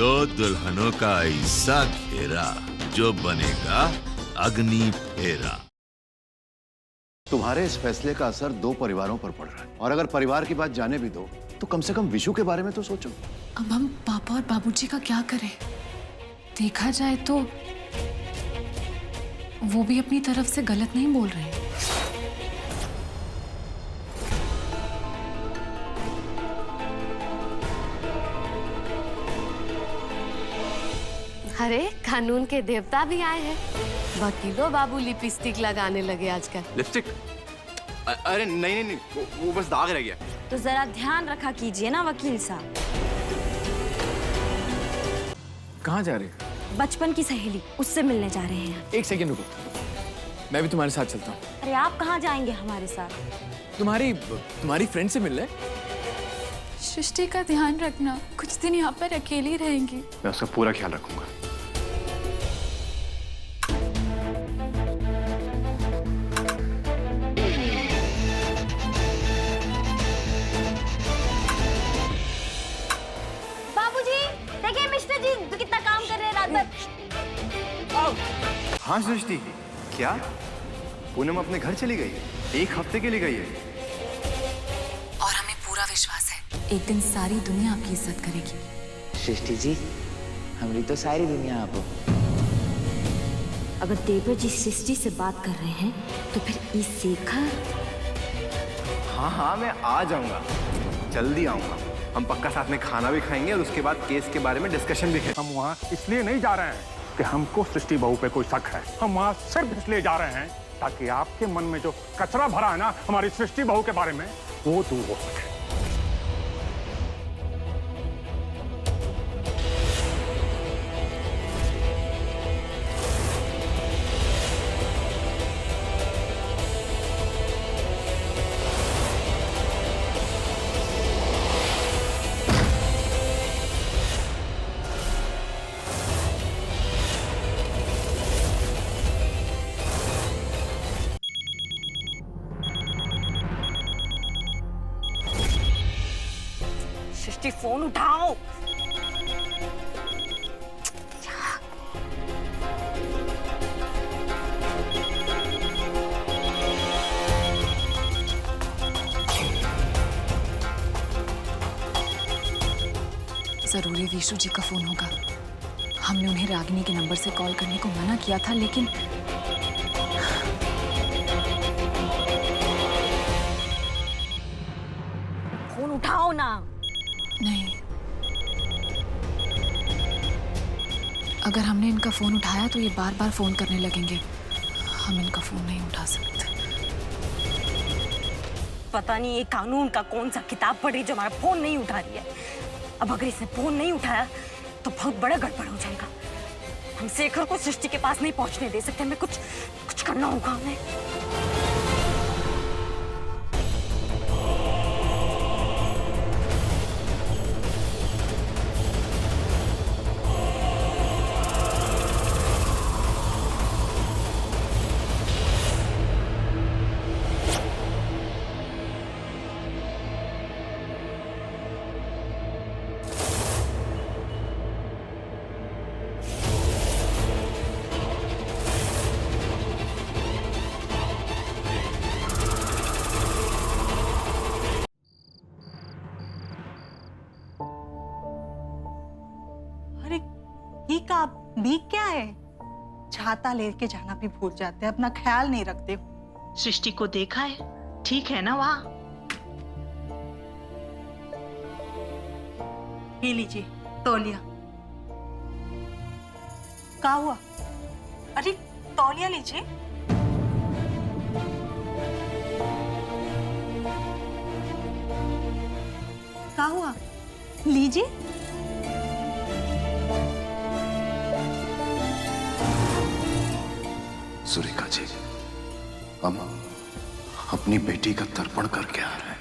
दो दुल्हनों का ऐसा घेरा जो बनेगा अग्नि फेरा। तुम्हारे इस फैसले का असर दो परिवारों पर पड़ रहा है, और अगर परिवार की बात जाने भी दो तो कम से कम विशु के बारे में तो सोचो। अब हम पापा और बाबूजी का क्या करें? देखा जाए तो वो भी अपनी तरफ से गलत नहीं बोल रहे हैं। अरे कानून के देवता भी आए हैं। वकीलों बाबू लिपस्टिक लगाने लगे आजकल। लिपस्टिक? अरे नहीं नहीं नहीं, वो बस दाग रह गया। तो जरा ध्यान रखा कीजिए ना वकील साहब। कहाँ जा रहे हैं? बचपन की सहेली, उससे मिलने जा रहे हैं। एक सेकंड रुको, मैं भी तुम्हारे साथ चलता हूँ। अरे आप कहाँ जाएंगे हमारे साथ? तुम्हारी फ्रेंड से मिलने। सृष्टि का ध्यान रखना, कुछ दिन यहाँ पर अकेली रहेंगी। मैं उसका पूरा ख्याल रखूंगा। बाबूजी, देखिए मिस्टर जी कितना काम कर रहे हैं रात भर। हाँ सृष्टि, क्या पूनम अपने घर चली गई? एक हफ्ते के लिए गई है। और हमें पूरा विश्वास है एक दिन सारी दुनिया आपकी इज्जत करेगी। सृष्टि जी, हमारी तो सारी दुनिया आप हो। अगर देवर जी सृष्टि से बात कर रहे हैं तो फिर इस शेखर। हाँ हाँ, मैं आ जाऊंगा, जल्दी आऊंगा। हम पक्का साथ में खाना भी खाएंगे और उसके बाद केस के बारे में डिस्कशन भी करेंगे। हम वहाँ इसलिए नहीं जा रहे हैं कि हमको सृष्टि बहू पे कोई शक है। हम वहाँ सिर्फ इसलिए जा रहे हैं ताकि आपके मन में जो कचरा भरा है ना हमारी सृष्टि बहू के बारे में, वो दूर हो सके। सृष्टि फोन उठाओ। जरूर विशु जी का फोन होगा। हमने उन्हें रागिनी के नंबर से कॉल करने को मना किया था, लेकिन फोन उठाओ ना। नहीं, अगर हमने इनका फोन उठाया तो ये बार बार फोन करने लगेंगे। हम इनका फोन नहीं उठा सकते। पता नहीं ये कानून का कौन सा किताब पढ़ रही जो हमारा फोन नहीं उठा रही है। अब अगर इसने फोन नहीं उठाया तो बहुत बड़ा गड़बड़ हो जाएगा। हम शेखर को सृष्टि के पास नहीं पहुंचने दे सकते। हमें कुछ करना होगा हमें। ठीक, आप भीग क्या है? छाता लेके जाना भी भूल जाते हैं, अपना ख्याल नहीं रखते। सृष्टि को देखा है, ठीक है ना वहाँ? ये लीजिए तौलिया। क्या हुआ? अरे तौलिया लीजिए। क्या हुआ? लीजिए। सुरेखा जी, हम अपनी बेटी का तर्पण करके आ रहे हैं।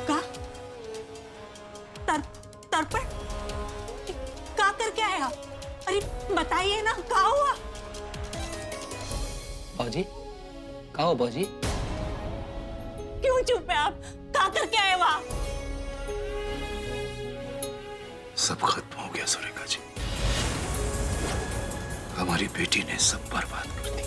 का? तर्पण? क्या करके आए आप? अरे बताइए ना, कहाँ हुआ? बाबूजी, कहाँ हो बाबूजी? क्यों चुप है आप? कहाँ करके आए वहाँ? सब खत्म हो गया सुरेखा जी। हमारी बेटी ने सब बर्बाद कर दी।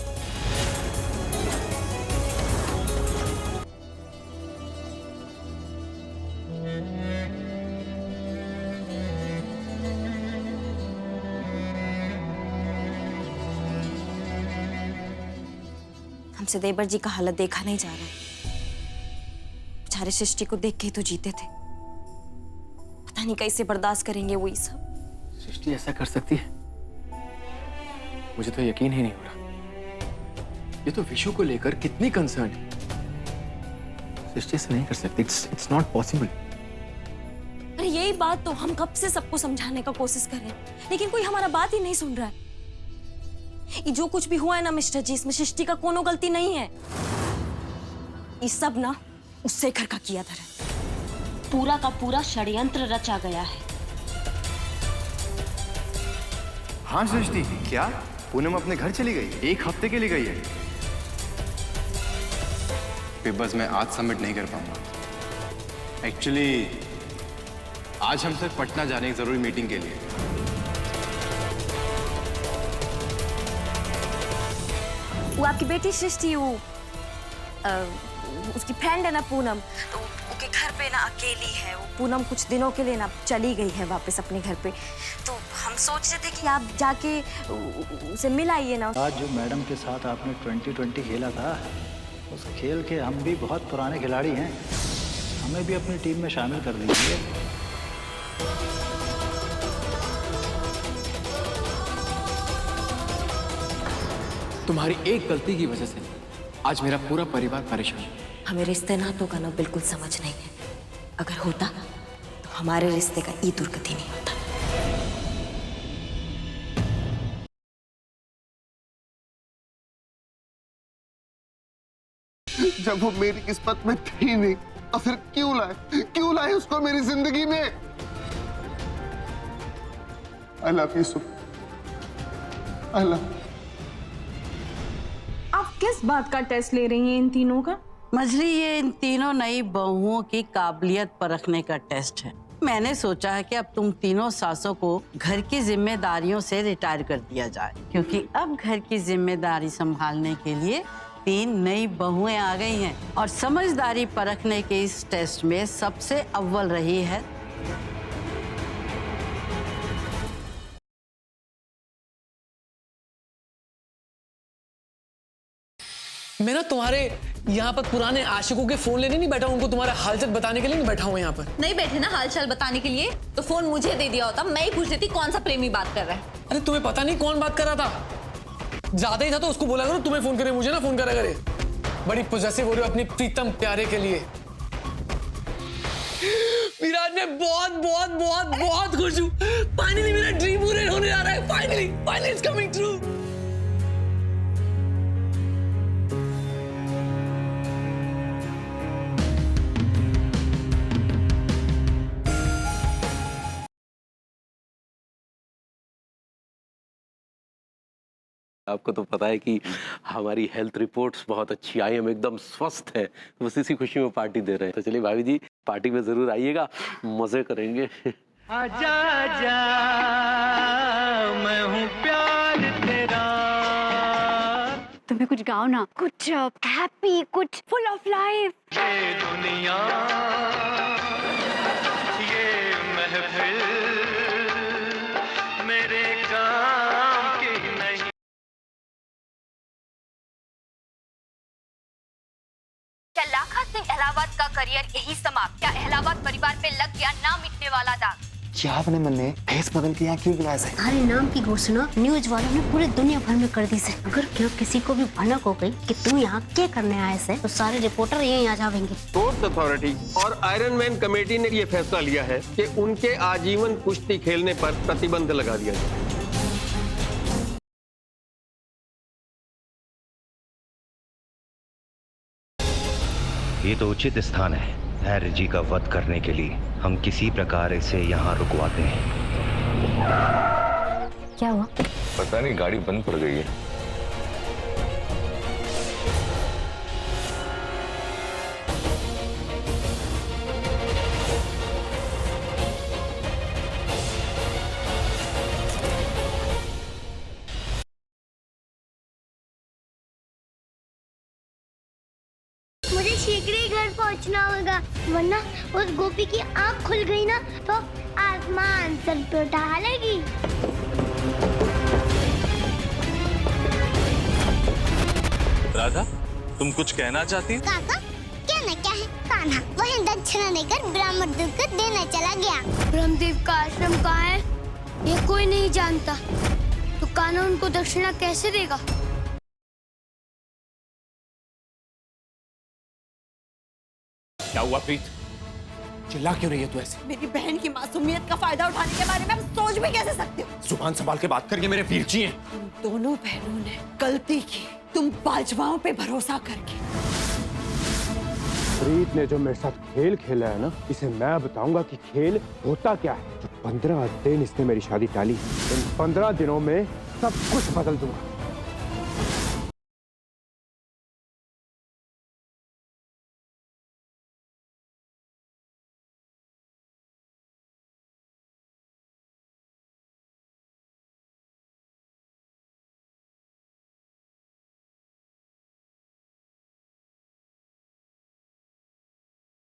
हमसे देवर जी का हालत देखा नहीं जा रहा है। बेचारे सृष्टि को देख के ही तो जीते थे। पता नहीं कैसे बर्दाश्त करेंगे वो ये सब। सृष्टि ऐसा कर सकती है? मुझे तो यकीन ही नहीं हो रहा। ये तो विशु को लेकर कितनी कंसर्न है। सृष्टि ऐसा नहीं कर सकती। It's not possible. अरे यही बात तो हम कब से सबको समझाने का कोशिश कर रहे हैं, लेकिन कोई हमारा बात ही नहीं सुन रहा है। ये जो कुछ भी हुआ है ना मिस्टर जी, इसमें सृष्टि का कोनो गलती नहीं है। ये सब ना उस शेखर का किया था। पूरा का पूरा षड्यंत्र रचा गया है। हाँ सृष्टि, क्या पूनम अपने घर चली गई? 1 हफ्ते के लिए गई है। पेपर्स मैं आज सबमिट नहीं कर पाऊंगा। एक्चुअली आज हम सिर्फ पटना जाने एक जरूरी मीटिंग के लिए। वो आपकी बेटी सृष्टि, वो उसकी फ्रेंड है ना पूनम, तो उसके घर पे ना अकेली है वो। पूनम कुछ दिनों के लिए ना चली गई है वापस अपने घर पे। तो हम सोच रहे थे कि आप जाके उसे मिल आइए ना। आज जो मैडम के साथ आपने 2020 खेला था, उस खेल के हम भी बहुत पुराने खिलाड़ी हैं। हमें भी अपनी टीम में शामिल कर दीजिए। तुम्हारी एक गलती की वजह से आज मेरा पूरा परिवार परेशान है। हमें रिश्ते नातों का ना बिल्कुल समझ नहीं है। अगर होता तो हमारे रिश्ते का ये दुर्गति नहीं होता। जब वो मेरी किस्मत में थी नहीं तो फिर क्यों लाए उसको मेरी जिंदगी में? I love you so, I love. आप किस बात का टेस्ट ले रही हैं इन तीनों का? मजली, ये इन तीनों नई बहुओं की काबिलियत परखने का टेस्ट है। मैंने सोचा है कि अब तुम तीनों सासों को घर की जिम्मेदारियों से रिटायर कर दिया जाए, क्योंकि अब घर की जिम्मेदारी संभालने के लिए 3 नई बहुएं आ गई हैं और समझदारी परखने के इस टेस्ट में सबसे अव्वल रही है मैं ना तुम्हारे यहाँ पर पुराने आशिकों के फोन लेने नहीं बैठा हूँ, उनको तुम्हारा हालचाल बताने के लिए नहीं बैठा हूँ यहाँ पर। नहीं बैठे ना हालचाल बताने के लिए, तो फोन मुझे दे दिया होता, मैं ही पूछ देती कौन सा प्रेमी बात कर रहा है। अरे तुम्हें पता नहीं कौन बात कर रहा था? ज्यादा ही था तो उसको बोला करो तुम्हें फोन करे, मुझे ना फोन करा करे। बड़ी पॉजेसिव हो रही हो अपनी प्रीतम प्यारे के लिए। विराज, मैं बहुत बहुत बहुत बहुत खुश हूँ। फाइनली मेरा ड्रीम पूरा होने जा रहा है। Finally it's coming true. आपको तो पता है कि हमारी हेल्थ रिपोर्ट्स बहुत अच्छी आई, हम एकदम स्वस्थ हैं। बस इसी खुशी में पार्टी दे रहे हैं। तो चलिए भाभी जी, पार्टी में जरूर आइएगा, मजे करेंगे। आजा आजा मैं हूँ प्यार तेरा। तुम्हें कुछ गाओ ना, कुछ हैप्पी, कुछ फुल ऑफ लाइफ। ये दुनिया ये महफिल मेरे काम की नहीं। क्या लाखा सिंह अहलावत का करियर यही समाप्त? क्या अहलावत परिवार पे लग गया ना मिटने वाला दाग? क्या आपने मन ने फेस बदल के यहाँ क्यों बुलाया है? हमारे नाम की घोषणा न्यूज वालों ने पूरे दुनिया भर में कर दी से। अगर क्यों किसी को भी भनक हो गई कि तुम यहाँ क्या करने आए से, तो सारे रिपोर्टर यहीं आ जाएंगे। स्पोर्ट्स अथॉरिटी और आयरन मैन कमेटी ने ये फैसला लिया है कि उनके आजीवन कुश्ती खेलने पर प्रतिबंध लगा दिया जाए। ये तो उचित स्थान है धैर्य जी का वध करने के लिए। हम किसी प्रकार इसे यहाँ रुकवाते हैं। क्या हुआ? पता नहीं, गाड़ी बंद पड़ गई है। मुझे शीघ्र ही घर पहुंचना होगा, वरना उस गोपी की आंख खुल गई ना तो आसमान सर पे उठा लेगी। राधा, तुम कुछ कहना चाहती हो? काका, कहना क्या है? कान्हा वही दक्षिणा लेकर ब्रह्मदेव को देने चला गया। ब्रह्मदेव का आश्रम कहाँ है ये कोई नहीं जानता, तो कान्हा उनको दक्षिणा कैसे देगा? क्या हुआ प्रीत? चिल्ला क्यों रही है तू ऐसे? मेरी बहन की मासूमियत का फायदा उठाने के बारे में आप सोच भी कैसे सकते हो? जुबान संभाल के बात करके, मेरे वीरजी हैं। तुम दोनों बहनों ने गलती की, तुम बाजवाओं पे भरोसा करके। प्रीत ने जो मेरे साथ खेल खेला है ना, इसे मैं बताऊंगा कि खेल होता क्या है। जो 15 दिन इसने मेरी शादी टाली, इन 15 दिनों में सब कुछ बदल दूंगा।